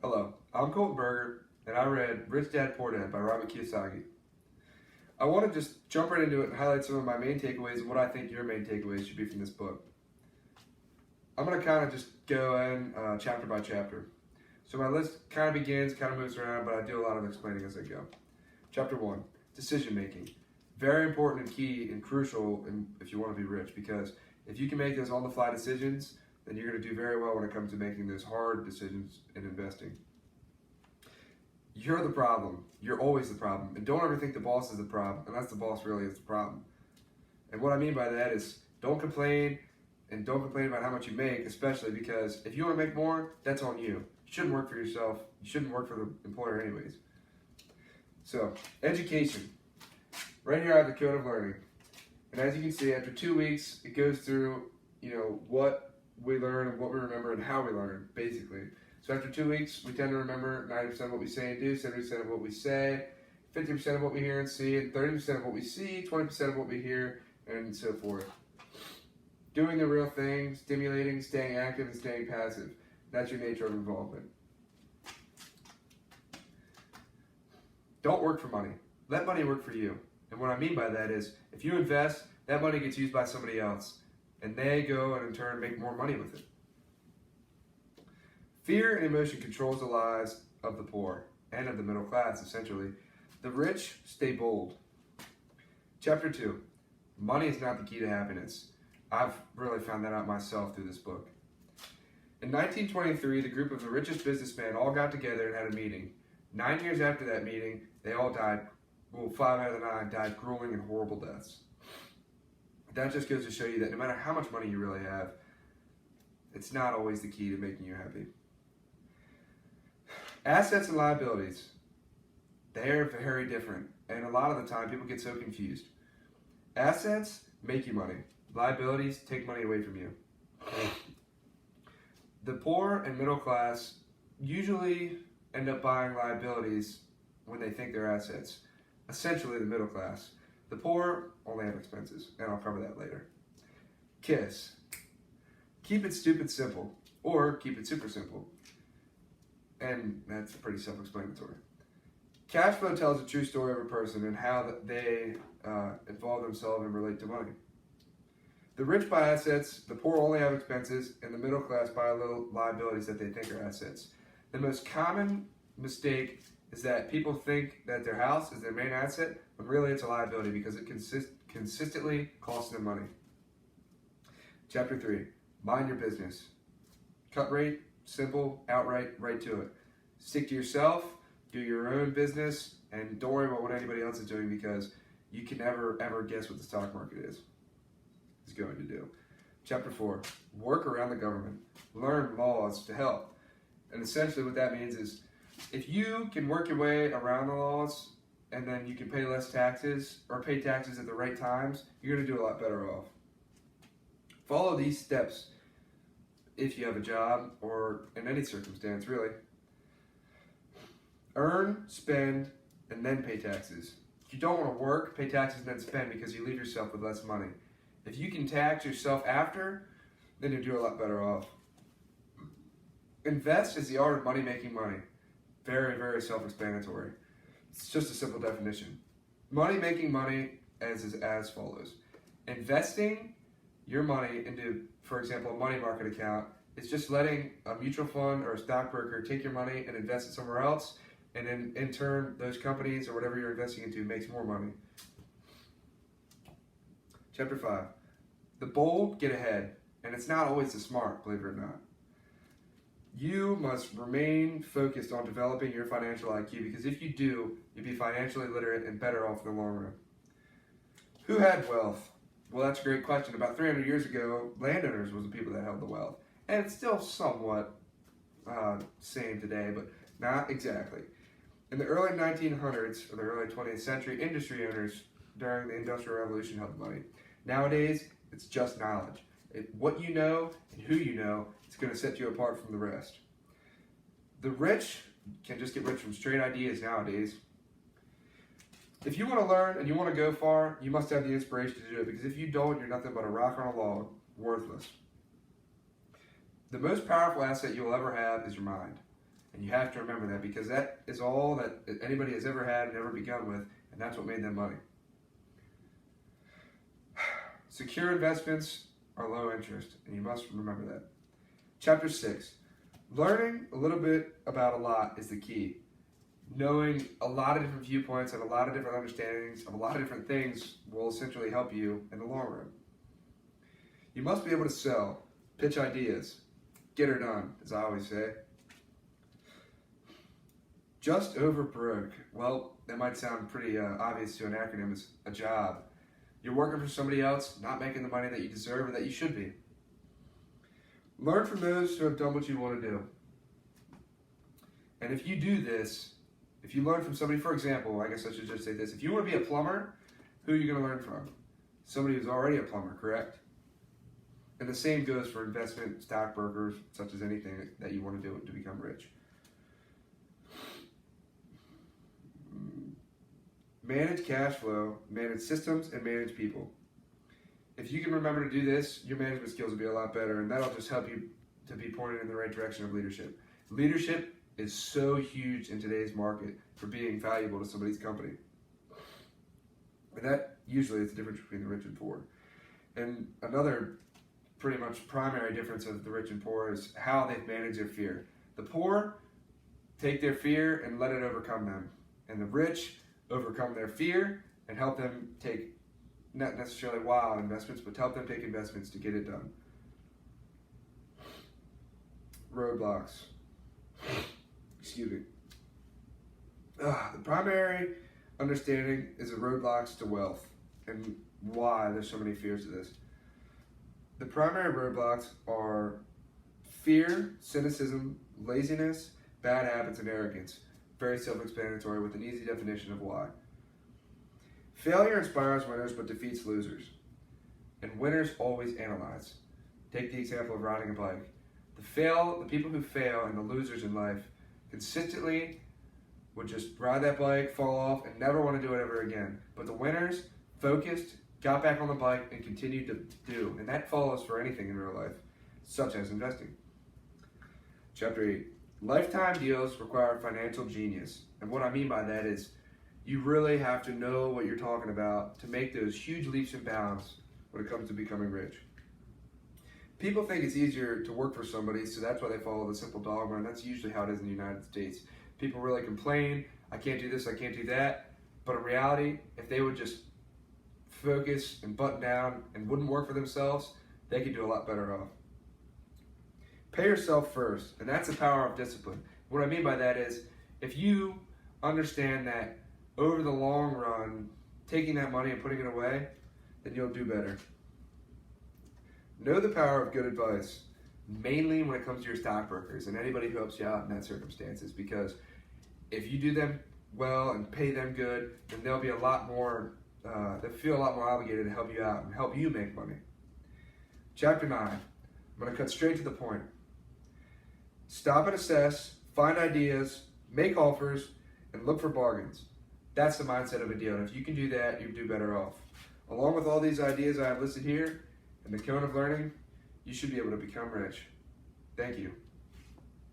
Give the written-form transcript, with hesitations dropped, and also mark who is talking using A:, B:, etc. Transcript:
A: Hello, I'm Colton Berger, and I read Rich Dad Poor Dad by Robert Kiyosaki. I want to just jump right into it and highlight some of my main takeaways and what I think your main takeaways should be from this book. I'm going to kind of just go in chapter by chapter. So my list kind of begins, kind of moves around, but I do a lot of explaining as I go. Chapter 1, decision making. Very important and key and crucial if you want to be rich, because if you can make those on-the-fly decisions, then you're going to do very well when it comes to making those hard decisions in investing. You're the problem. You're always the problem. And don't ever think the boss is the problem, unless the boss really is the problem. And what I mean by that is don't complain, and don't complain about how much you make, especially because if you want to make more, that's on you. You shouldn't work for yourself. You shouldn't work for the employer anyways. So, education. Right here I have the Code of Learning. And as you can see, after 2 weeks, it goes through, what we learn and what we remember and how we learn, basically. So after 2 weeks, we tend to remember 90% of what we say and do, 70% of what we say, 50% of what we hear and see, and 30% of what we see, 20% of what we hear, and so forth. Doing the real thing, stimulating, staying active, and staying passive. That's your nature of involvement. Don't work for money. Let money work for you. And what I mean by that is, if you invest, that money gets used by somebody else, and they go and in turn make more money with it. Fear and emotion controls the lives of the poor and of the middle class, essentially. The rich stay bold. Chapter 2, money is not the key to happiness. I've really found that out myself through this book. In 1923, the group of the richest businessmen all got together and had a meeting. 9 years after that meeting, they all died. Well, 5 out of the 9 died grueling and horrible deaths. That just goes to show you that no matter how much money you really have, it's not always the key to making you happy. Assets and liabilities, they're very different. And a lot of the time, people get so confused. Assets make you money. Liabilities take money away from you. The poor and middle class usually end up buying liabilities when they think they're assets. Essentially the middle class. The poor only have expenses, and I'll cover that later. KISS. Keep it stupid simple, or keep it super simple. And that's pretty self-explanatory. Cash flow tells a true story of a person and how they involve themselves and relate to money. The rich buy assets, the poor only have expenses, and the middle class buy little liabilities that they think are assets. The most common mistake is that people think that their house is their main asset, when really it's a liability because it consistently costs them money. Chapter 3, mind your business. Cut rate, simple, outright, right to it. Stick to yourself, do your own business, and don't worry about what anybody else is doing because you can never, ever guess what the stock market is going to do. Chapter 4, work around the government. Learn laws to help. And essentially what that means is if you can work your way around the laws and then you can pay less taxes or pay taxes at the right times, you're going to do a lot better off. Follow these steps if you have a job or in any circumstance, really. Earn, spend, and then pay taxes. If you don't want to work, pay taxes and then spend because you leave yourself with less money. If you can tax yourself after, then you do a lot better off. Invest is the art of money making money. Very, very self-explanatory. It's just a simple definition. Money making money is as follows. Investing your money into, for example, a money market account is just letting a mutual fund or a stockbroker take your money and invest it somewhere else, and then in turn, those companies or whatever you're investing into makes more money. Chapter 5. The bold get ahead, and it's not always the smart, believe it or not. You must remain focused on developing your financial IQ because if you do, you'll be financially literate and better off in the long run. Who had wealth? Well, that's a great question. About 300 years ago, landowners was the people that held the wealth. And it's still somewhat same today, but not exactly. In the early 1900s, or the early 20th century, industry owners during the Industrial Revolution held the money. Nowadays, it's just knowledge. What you know and who you know is going to set you apart from the rest. The rich can just get rich from straight ideas nowadays. If you want to learn and you want to go far, you must have the inspiration to do it because if you don't, you're nothing but a rock on a log, worthless. The most powerful asset you will ever have is your mind. And you have to remember that, because that is all that anybody has ever had and ever begun with, and that's what made them money. Secure investments are low interest, and you must remember that. Chapter 6. Learning a little bit about a lot is the key. Knowing a lot of different viewpoints and a lot of different understandings of a lot of different things will essentially help you in the long run. You must be able to sell, pitch ideas, get her done, as I always say. Just over broke. Well, that might sound pretty obvious to an acronym as a job. You're working for somebody else, not making the money that you deserve or that you should be. Learn from those who have done what you want to do. And if you do this, if you learn from somebody, for example, I guess I should just say this. If you want to be a plumber, who are you going to learn from? Somebody who's already a plumber, correct? And the same goes for investment stockbrokers, such as anything that you want to do to become rich. Manage cash flow, manage systems, and manage people. If you can remember to do this, your management skills will be a lot better, and that'll just help you to be pointed in the right direction of leadership. Leadership is so huge in today's market for being valuable to somebody's company. And that usually is the difference between the rich and poor. And another pretty much primary difference of the rich and poor is how they manage their fear. The poor take their fear and let it overcome them. And the rich overcome their fear and help them take, not necessarily wild investments, but help them take investments to get it done. Roadblocks. Excuse me. The primary understanding is the roadblocks to wealth and why there's so many fears to this. The primary roadblocks are fear, cynicism, laziness, bad habits, and arrogance. Very self-explanatory with an easy definition of why. Failure inspires winners but defeats losers. And winners always analyze. Take the example of riding a bike. The people who fail and the losers in life consistently would just ride that bike, fall off, and never want to do it ever again. But the winners focused, got back on the bike, and continued to do. And that follows for anything in real life, such as investing. Chapter 8. Lifetime deals require financial genius. And what I mean by that is you really have to know what you're talking about to make those huge leaps and bounds when it comes to becoming rich. People think it's easier to work for somebody, so that's why they follow the simple dogma, and that's usually how it is in the United States. People really complain, I can't do this, I can't do that. But in reality, if they would just focus and button down and wouldn't work for themselves, they could do a lot better off. Pay yourself first, and that's the power of discipline. What I mean by that is, if you understand that over the long run, taking that money and putting it away, then you'll do better. Know the power of good advice, mainly when it comes to your stockbrokers and anybody who helps you out in that circumstances, because if you do them well and pay them good, then they'll be a lot more, they'll feel a lot more obligated to help you out and help you make money. Chapter 9, I'm going to cut straight to the point. Stop and assess, find ideas, make offers, and look for bargains. That's the mindset of a deal, and if you can do that, you do better off. Along with all these ideas I have listed here, and the cone of learning, you should be able to become rich. Thank you.